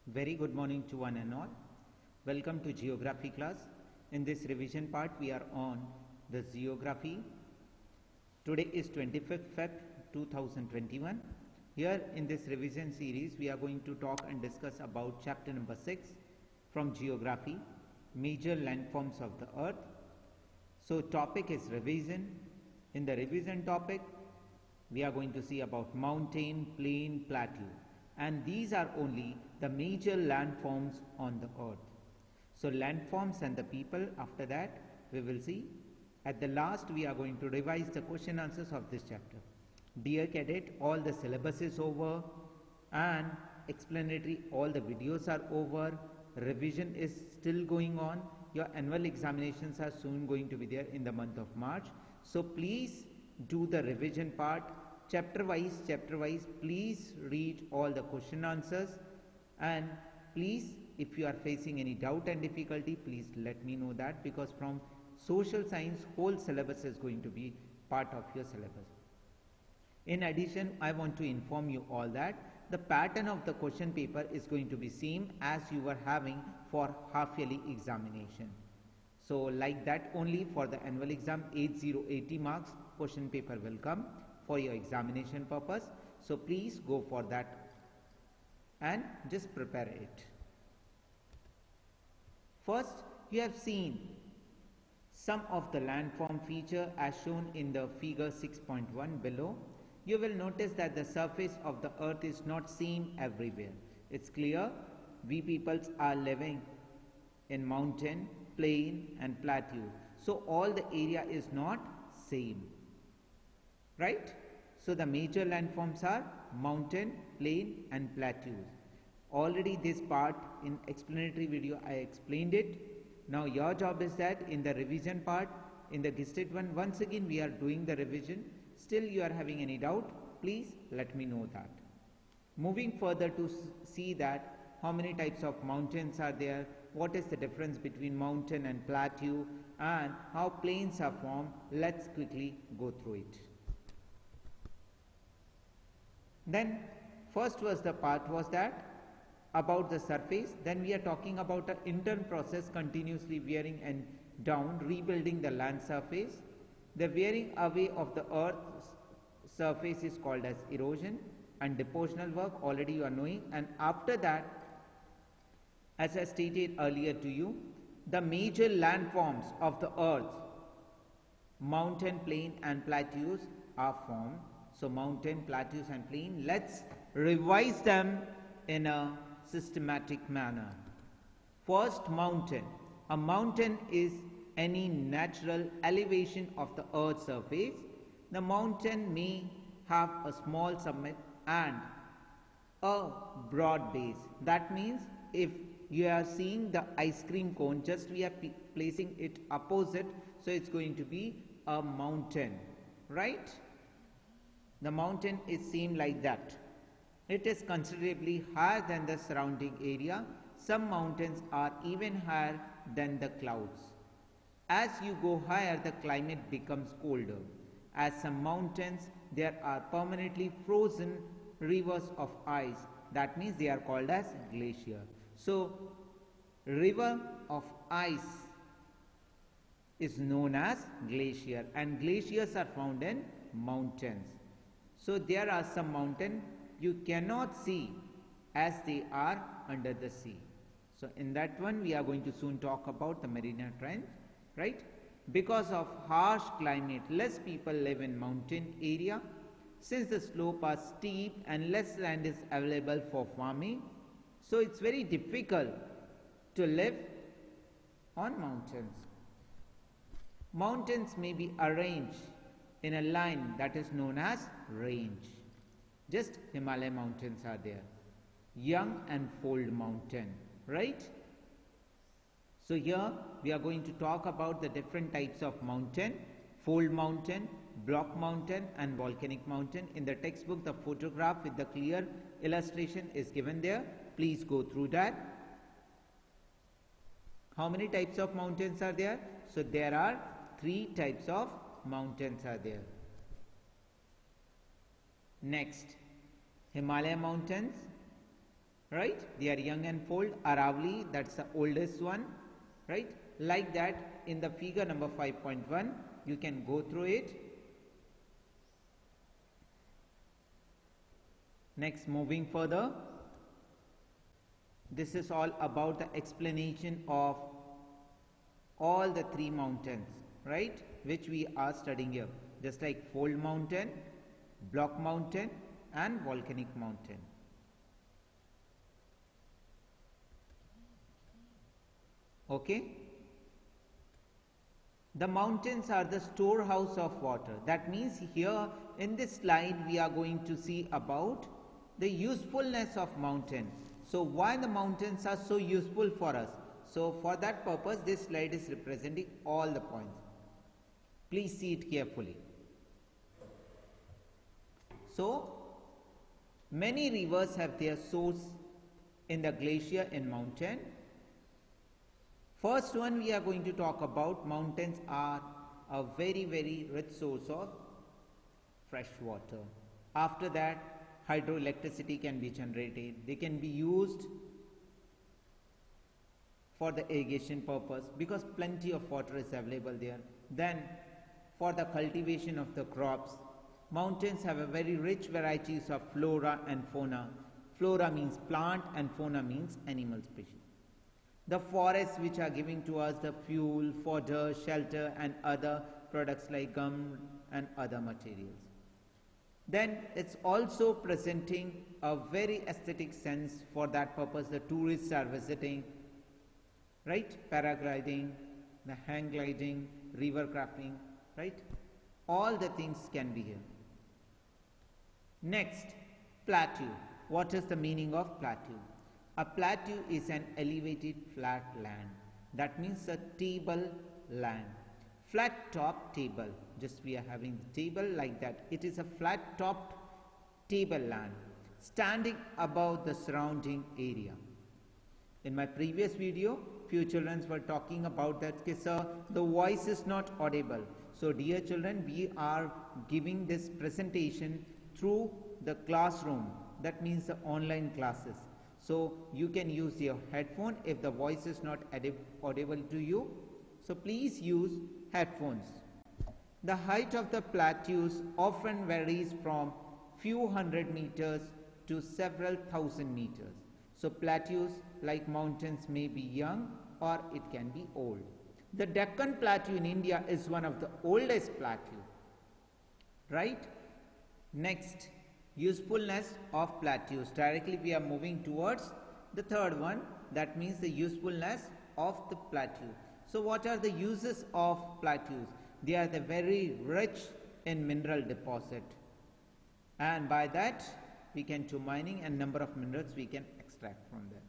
Very good morning to one and all. Welcome to Geography class. In this revision part, we are on the Geography. Today is 25th Feb 2021. Here in this revision series, we are going to talk and discuss about chapter number 6 from Geography, Major Landforms of the Earth. So topic is revision. In the revision topic, we are going to see about mountain, plain, plateau. And these are only the major landforms on the earth. So landforms and the people, after that we will see. At the last we are going to revise the question answers of this chapter. Dear cadet, all the syllabus is over and explanatory, all the videos are over. Revision is still going on. Your annual examinations are soon going to be there in the month of March. So please do the revision part. Chapter wise, please read all the question answers, and please, if you are facing any doubt and difficulty, please let me know that, because from social science whole syllabus is going to be part of your syllabus. In addition, I want to inform you all that the pattern of the question paper is going to be same as you were having for half yearly examination. So like that only for the annual exam, 80 marks question paper will come for your examination purpose. So please go for that and just prepare it. First, you have seen some of the landform feature as shown in the figure 6.1 below. You will notice that the surface of the earth is not same everywhere. It's clear we peoples are living in mountain, plain and plateau. So all the area is not same. Right? So the major landforms are mountain, plain and plateaus. Already this part in explanatory video I explained it. Now your job is that in the revision part, in the gifted one, once again we are doing the revision. Still you are having any doubt, please let me know that. Moving further to see that how many types of mountains are there, what is the difference between mountain and plateau, and how plains are formed, let's quickly go through it. Then first was the part was that about the surface. Then we are talking about an internal process continuously wearing and down, rebuilding the land surface. The wearing away of the earth's surface is called as erosion, and depositional work already you are knowing. And after that, as I stated earlier to you, the major landforms of the earth, mountain, plain and plateaus are formed. So mountain, plateaus and plain, let's revise them in a systematic manner. First, mountain. A mountain is any natural elevation of the earth's surface. The mountain may have a small summit and a broad base. That means if you are seeing the ice cream cone, just we are placing it opposite, so it's going to be a mountain, right? The mountain is seen like that. It is considerably higher than the surrounding area. Some mountains are even higher than the clouds. As you go higher, the climate becomes colder. As some mountains, there are permanently frozen rivers of ice. That means they are called as glacier. So, river of ice is known as glacier, and glaciers are found in mountains. So there are some mountains you cannot see as they are under the sea. So in that one we are going to soon talk about the marine trend, right? Because of harsh climate, less people live in mountain area. Since the slope are steep and less land is available for farming, so it's very difficult to live on mountains. Mountains may be arranged in a line that is known as range. Just Himalaya Mountains are there. Young and Fold Mountain, right? So here we are going to talk about the different types of mountain. Fold mountain, block mountain and volcanic mountain. In the textbook, the photograph with the clear illustration is given there. Please go through that. How many types of mountains are there? So there are 3 types of mountains are there. Next, Himalaya Mountains, right? They are young and full. Aravali, that's the oldest one, right? Like that, in the figure number 5.1, you can go through it. Next, moving further, this is all about the explanation of all the three mountains, right, which we are studying here, just like fold mountain, block mountain and volcanic mountain. Okay, the mountains are the storehouse of water. That means here in this slide we are going to see about the usefulness of mountain. So why the mountains are so useful for us? So for that purpose this slide is representing all the points. Please see it carefully. So many rivers have their source in the glacier and mountain. First one we are going to talk about, mountains are a very rich source of fresh water. After that, hydroelectricity can be generated. They can be used for the irrigation purpose because plenty of water is available there. Then for the cultivation of the crops, mountains have a very rich varieties of flora and fauna. Flora means plant and fauna means animal species. The forests which are giving to us the fuel, fodder, shelter and other products like gum and other materials. Then it's also presenting a very aesthetic sense. For that purpose the tourists are visiting, right? Paragliding, the hang gliding, river crafting, right? All the things can be here. Next, plateau. What is the meaning of plateau? A plateau is an elevated flat land. That means a table land. Flat top table. Just we are having the table like that. It is a flat topped table land standing above the surrounding area. In my previous video, few children were talking about that, okay, sir, the voice is not audible. So dear children, we are giving this presentation through the classroom. That means the online classes. So you can use your headphone if the voice is not audible to you. So please use headphones. The height of the plateaus often varies from few hundred meters to several thousand meters. So plateaus like mountains may be young or it can be old. The Deccan Plateau in India is one of the oldest plateaus, right? Next, usefulness of plateaus. Directly we are moving towards the third one, that means the usefulness of the plateau. So what are the uses of plateaus? They are the very rich in mineral deposit, and by that we can do mining and number of minerals we can extract from them,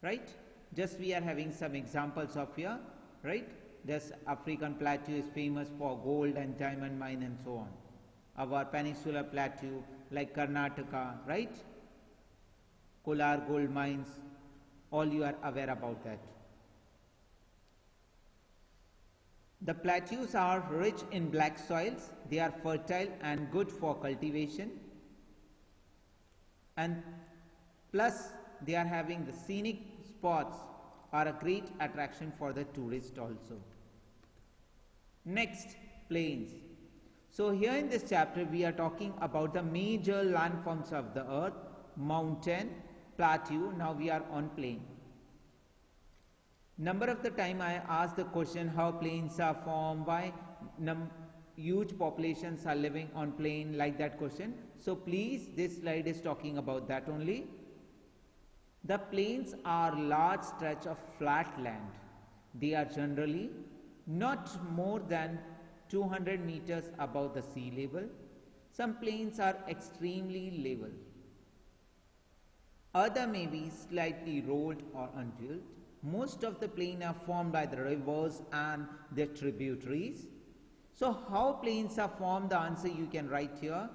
right? Just we are having some examples of here, right? This African plateau is famous for gold and diamond mine and so on. Our peninsular plateau like Karnataka, right? Kolar gold mines, all you are aware about that. The plateaus are rich in black soils. They are fertile and good for cultivation, and plus they are having the scenic spots are a great attraction for the tourist also. Next, plains. So here in this chapter we are talking about the major landforms of the earth: mountain, plateau. Now we are on plain. Number of the time I asked the question how plains are formed, why huge populations are living on plain, like that question. So please, this slide is talking about that only. The plains are large stretch of flat land. They are generally not more than 200 meters above the sea level. Some plains are extremely level. Other may be slightly rolled or undulated. Most of the plains are formed by the rivers and their tributaries. So how plains are formed? The answer you can write here.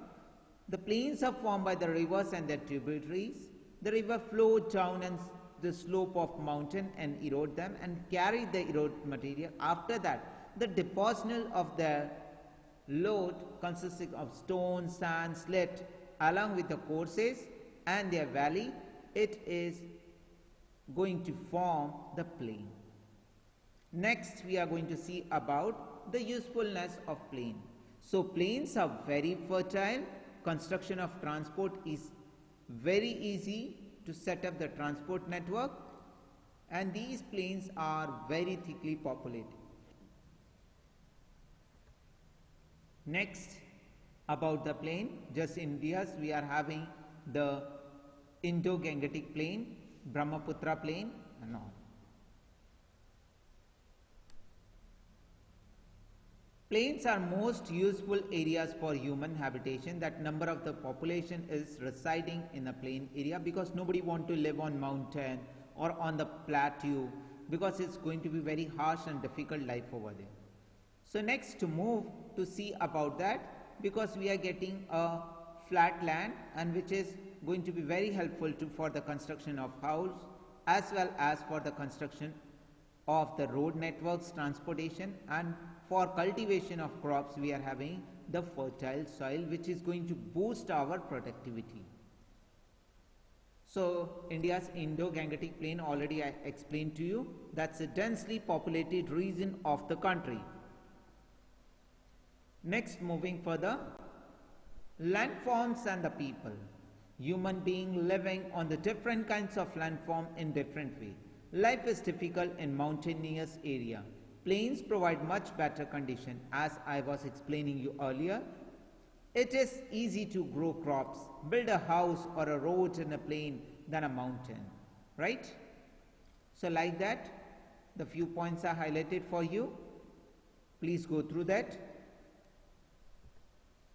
The plains are formed by the rivers and their tributaries. The river flows down and the slope of mountain and erode them and carry the eroded material. After that, the depositional of the load consisting of stone, sand, slate along with the courses and their valley it is going to form the plain. Next, we are going to see about the usefulness of plain. So plains are very fertile. Construction of transport is very easy to set up the transport network, and these plains are very thickly populated. Next, about the plain, just India's, we are having the Indo-Gangetic plain, Brahmaputra plain and all. Plains are most useful areas for human habitation. That number of the population is residing in a plain area, because nobody want to live on mountain or on the plateau, because it's going to be very harsh and difficult life over there. So next, to move to see about that, because we are getting a flat land, and which is going to be very helpful for the construction of house as well as for the construction of the road networks, transportation, and for cultivation of crops. We are having the fertile soil, which is going to boost our productivity. So India's Indo-Gangetic plain, already I explained to you, that's a densely populated region of the country. Next, moving further, landforms and the people. Human being living on the different kinds of landform in different way. Life is difficult in mountainous area. Plains provide much better condition. As I was explaining you earlier, it is easy to grow crops, build a house or a road in a plain than a mountain, right? So like that, the few points are highlighted for you. Please go through that.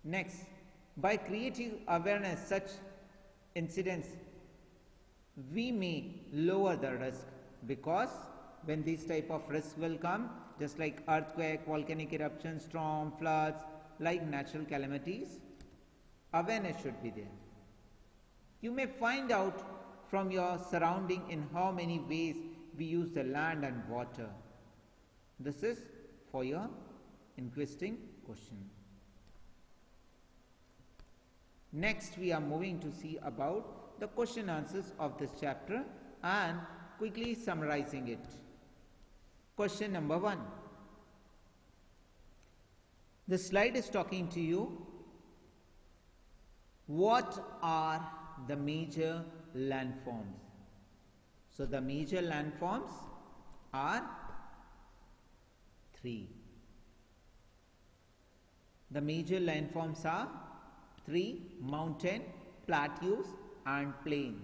Next, by creating awareness such incidents, we may lower the risk, because when these type of risks will come, just like earthquake, volcanic eruption, storm, floods, like natural calamities, awareness should be there. You may find out from your surrounding in how many ways we use the land and water. This is for your inquisiting question. Next, we are moving to see about the question answers of this chapter and quickly summarizing it. Question number 1. The slide is talking to you. What are the major landforms? So the major landforms are 3. The major landforms are 3: mountain, plateaus and plain.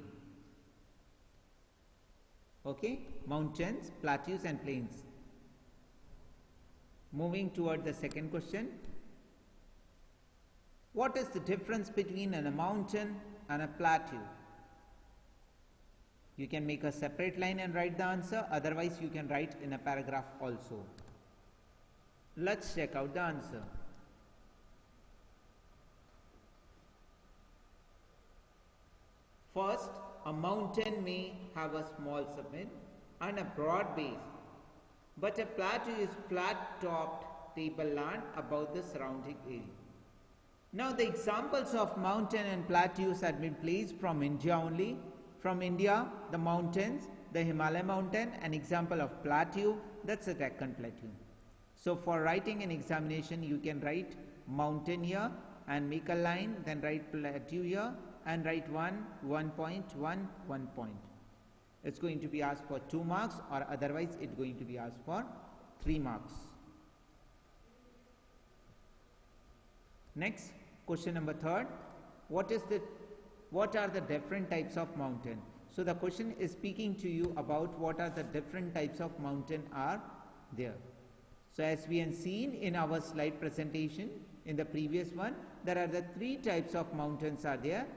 Okay, mountains, plateaus and plains. Moving toward the second question. What is the difference between a mountain and a plateau? You can make a separate line and write the answer, otherwise you can write in a paragraph also. Let's check out the answer. First, a mountain may have a small summit and a broad base, but a plateau is flat-topped tableland above the surrounding area. Now, the examples of mountain and plateaus have been placed from India only. From India, the mountains, the Himalaya mountain, an example of plateau, that's a Deccan plateau. So, for writing an examination, you can write mountain here and make a line, then write plateau here and write 1 point, 1 point. It's going to be asked for 2 marks, or otherwise it's going to be asked for 3 marks. Next, question number 3. What are the different types of mountain? So the question is speaking to you about what are the different types of mountain are there. So as we have seen in our slide presentation in the previous one, there are the 3 types of mountains are there,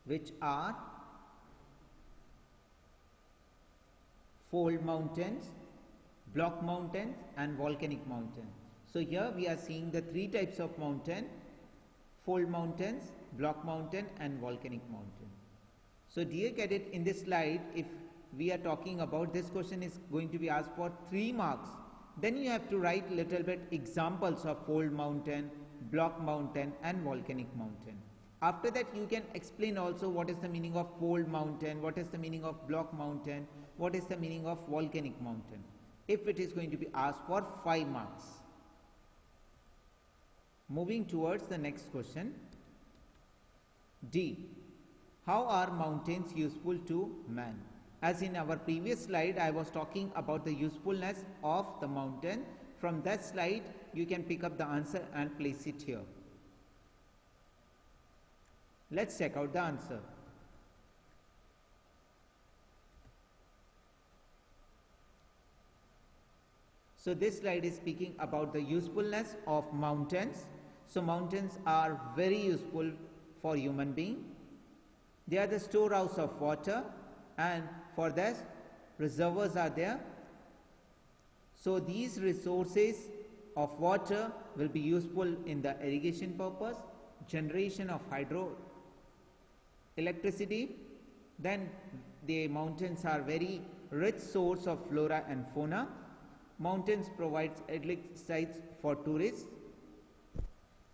which are fold mountains, block mountains and volcanic mountains. So here we are seeing the 3 types of mountain: fold mountains, block mountain and volcanic mountain. So dear cadet, in this slide, if we are talking about this question is going to be asked for 3 marks, then you have to write little bit examples of fold mountain, block mountain and volcanic mountain. After that, you can explain also what is the meaning of fold mountain, what is the meaning of block mountain, what is the meaning of volcanic mountain, if it is going to be asked for 5 marks. Moving towards the next question. D. How are mountains useful to man? As in our previous slide, I was talking about the usefulness of the mountain. From that slide, you can pick up the answer and place it here. Let's check out the answer. So this slide is speaking about the usefulness of mountains. So mountains are very useful for human being. They are the storehouse of water, and for this reservoirs are there. So these resources of water will be useful in the irrigation purpose, generation of hydro electricity. Then the mountains are very rich source of flora and fauna. Mountains provides idyllic sites for tourists.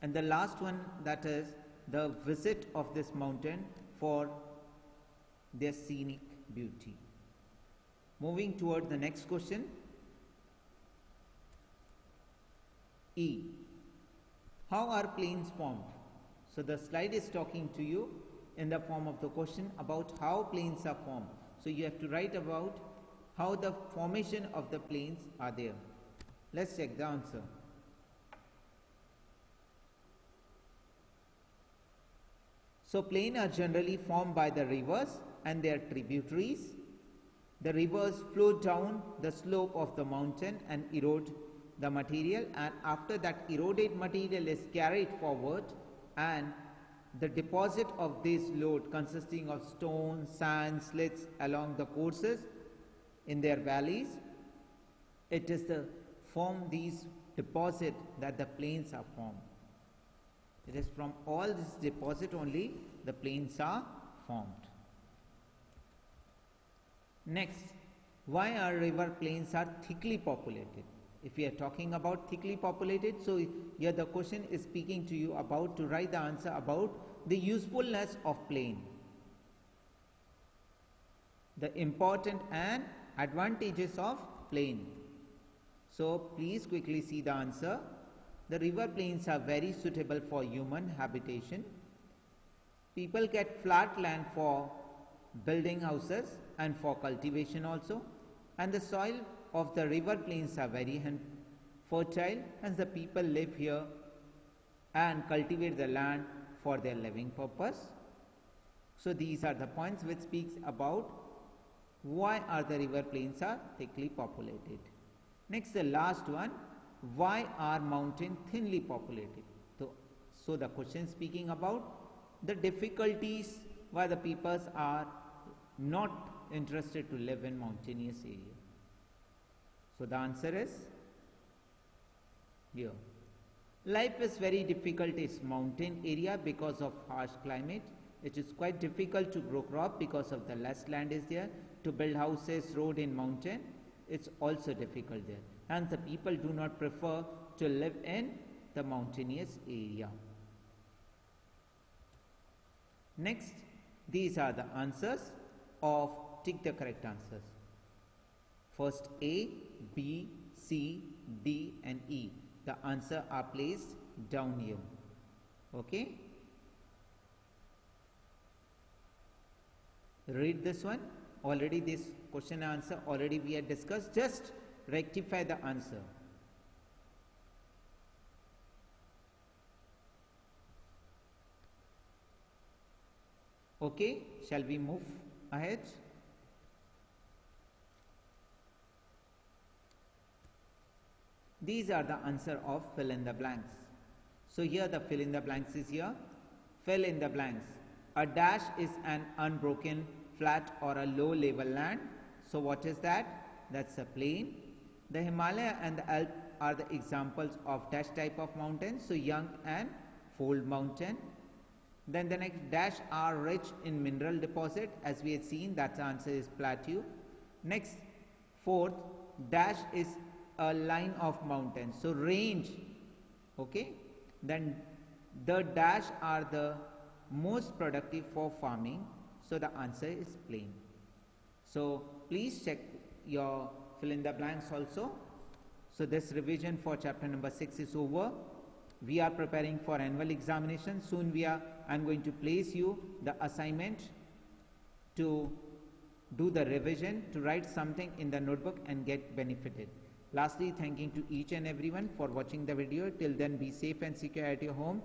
And the last one, that is the visit of this mountain for their scenic beauty. Moving toward the next question. E. How are plains formed? So the slide is talking to you in the form of the question about how plains are formed. So you have to write about how the formation of the plains are there. Let's check the answer. So plains are generally formed by the rivers and their tributaries. The rivers flow down the slope of the mountain and erode the material, and after that eroded material is carried forward, and the deposit of this load consisting of stone, sand, slits along the courses in their valleys, it is the from these deposit that the plains are formed. It is from all this deposit only the plains are formed. Next, why our river plains are thickly populated? If we are talking about thickly populated, so here the question is speaking to you about to write the answer about the usefulness of plain, the important and advantages of plain. So please quickly see the answer. The river plains are very suitable for human habitation. People get flat land for building houses and for cultivation also, and the soil of the river plains are very fertile, and the people live here and cultivate the land for their living purpose. So these are the points which speaks about why are the river plains are thickly populated. Next, the last one, why are mountains thinly populated? So the question speaking about the difficulties why the peoples are not interested to live in mountainous area. So the answer is here. Life is very difficult in mountain area because of harsh climate. It is quite difficult to grow crop because of the less land is there. To build houses, road in mountain, it's also difficult there. And the people do not prefer to live in the mountainous area. Next, these are the answers of tick the correct answers. First A, B, C, D and E. The answer are placed down here. Okay. Read this one. Already this question and answer already we had discussed. Just rectify the answer. Okay. Shall we move ahead? These are the answer of fill in the blanks. So here the fill in the blanks is here. Fill in the blanks. A dash is an unbroken flat or a low level land. So what is that? That's a plain. The Himalaya and the Alps are the examples of dash type of mountains. So young and fold mountain. Then the next dash are rich in mineral deposit. As we had seen, that answer is plateau. Next, fourth, dash is a line of mountains. So range, okay. Then the dash are the most productive for farming? So the answer is plain. So please check your fill in the blanks also. So this revision for chapter number 6 is over. We are preparing for annual examination. Soon I'm going to place you the assignment to do the revision, to write something in the notebook and get benefited. Lastly, thanking to each and everyone for watching the video. Till then, be safe and secure at your home.